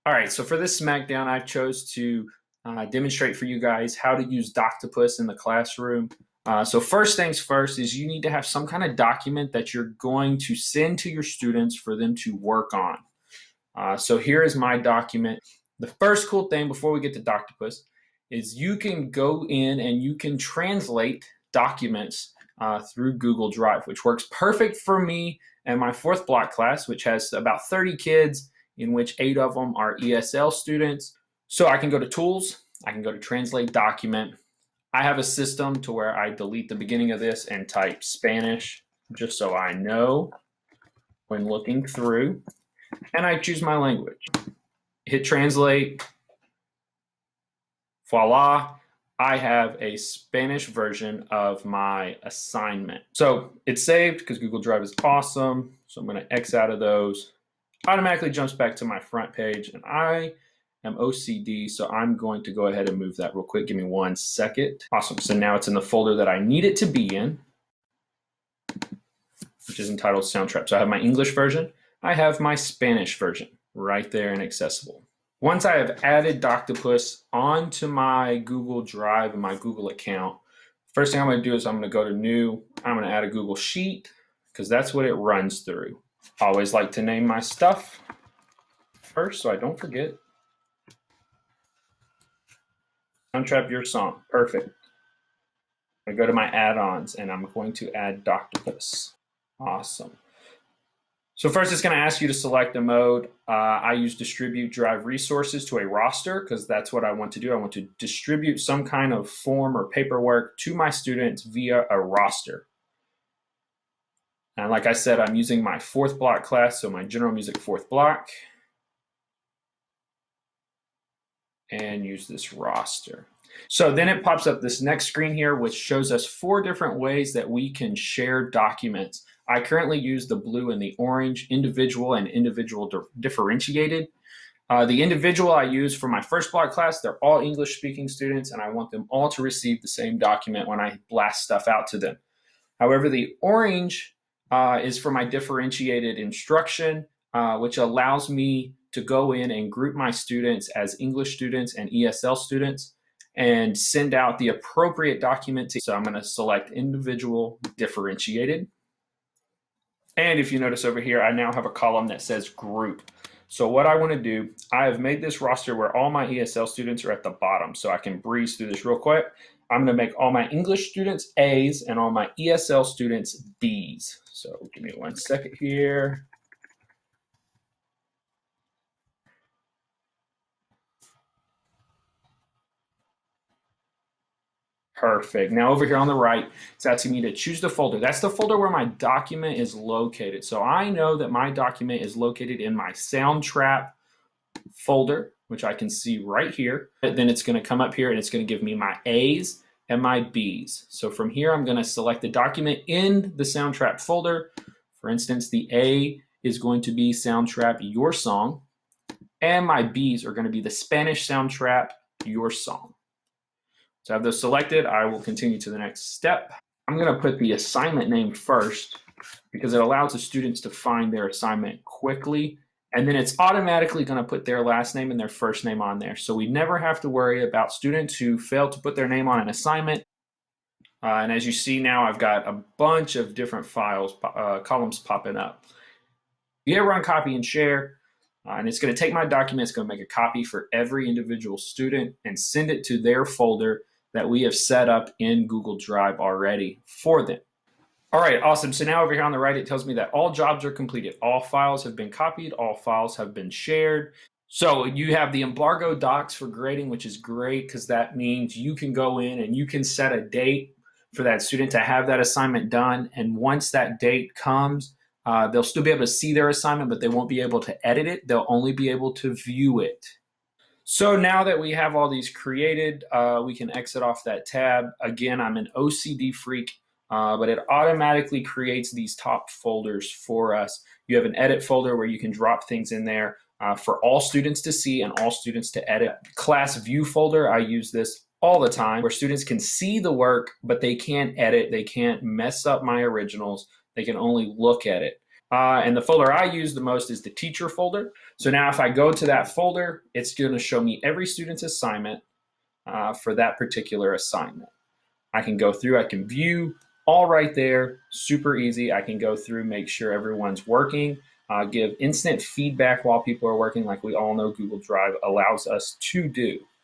All right, so for this Smackdown, I chose to demonstrate for you guys how to use Doctopus in the classroom. So first things first is you need to have some kind of document that you're going to send to your students for them to work on. So here is my document. The first cool thing before we get to Doctopus is you can go in and you can translate documents through Google Drive, which works perfect for me and my fourth block class, which has about 30 kids, in which 8 of them are ESL students. So I can go to Tools, I can go to Translate Document. I have a system to where I delete the beginning of this and type Spanish, just so I know when looking through, and I choose my language. Hit Translate, voila, I have a Spanish version of my assignment. So it's saved because Google Drive is awesome. So I'm going to X out of those. Automatically jumps back to my front page, and I am OCD, so I'm going to go ahead and move that real quick. Give me 1 second. Awesome. So now it's in the folder that I need it to be in, which is entitled Soundtrap. So I have my English version. I have my Spanish version right there and accessible. Once I have added Doctopus onto my Google Drive and my Google account, first thing I'm going to do is I'm going to go to New. I'm going to add a Google Sheet because that's what it runs through. I always like to name my stuff first so I don't forget. Soundtrap Your Song. Perfect. I go to my add-ons and I'm going to add Doctopus. Awesome. So first it's going to ask you to select a mode. I use distribute drive resources to a roster because that's what I want to do. I want to distribute some kind of form or paperwork to my students via a roster. And like I said, I'm using my fourth block class, so my general music fourth block, and use this roster. So then it pops up this next screen here, which shows us 4 different ways that we can share documents. I currently use the blue and the orange, individual and individual differentiated. The individual I use for my first block class, they're all English speaking students, and I want them all to receive the same document when I blast stuff out to them. However, the orange is for my differentiated instruction, which allows me to go in and group my students as English students and ESL students and send out the appropriate document. So I'm going to select individual differentiated. And if you notice over here, I now have a column that says group. So what I want to do, I have made this roster where all my ESL students are at the bottom. So I can breeze through this real quick. I'm going to make all my English students A's and all my ESL students B's. So give me 1 second here. Perfect. Now over here on the right, it's asking me to choose the folder. That's the folder where my document is located. So I know that my document is located in my Soundtrap folder, which I can see right here. Then it's going to come up here and it's going to give me my A's and my B's. So from here, I'm going to select the document in the Soundtrap folder. For instance, the A is going to be Soundtrap Your Song, and my B's are going to be the Spanish Soundtrap Your Song. So I have those selected. I will continue to the next step. I'm going to put the assignment name first because it allows the students to find their assignment quickly. And then it's automatically going to put their last name and their first name on there. So we never have to worry about students who fail to put their name on an assignment. And as you see now, I've got a bunch of different files, columns popping up. You hit run, copy, and share. And it's going to take my document, it's going to make a copy for every individual student and send it to their folder that we have set up in Google Drive already for them. All right, awesome. So now over here on the right, it tells me that all jobs are completed. All files have been copied. All files have been shared. So you have the embargo docs for grading, which is great because that means you can go in and you can set a date for that student to have that assignment done. And once that date comes, they'll still be able to see their assignment, but they won't be able to edit it. They'll only be able to view it. So now that we have all these created, we can exit off that tab. Again, I'm an OCD freak, but it automatically creates these top folders for us. You have an edit folder where you can drop things in there for all students to see and all students to edit. Class view folder, I use this all the time, where students can see the work, but they can't edit. They can't mess up my originals. They can only look at it. And the folder I use the most is the teacher folder. So now if I go to that folder, it's going to show me every student's assignment for that particular assignment. I can go through, I can view all right there, super easy. I can go through, make sure everyone's working, give instant feedback while people are working, like we all know Google Drive allows us to do.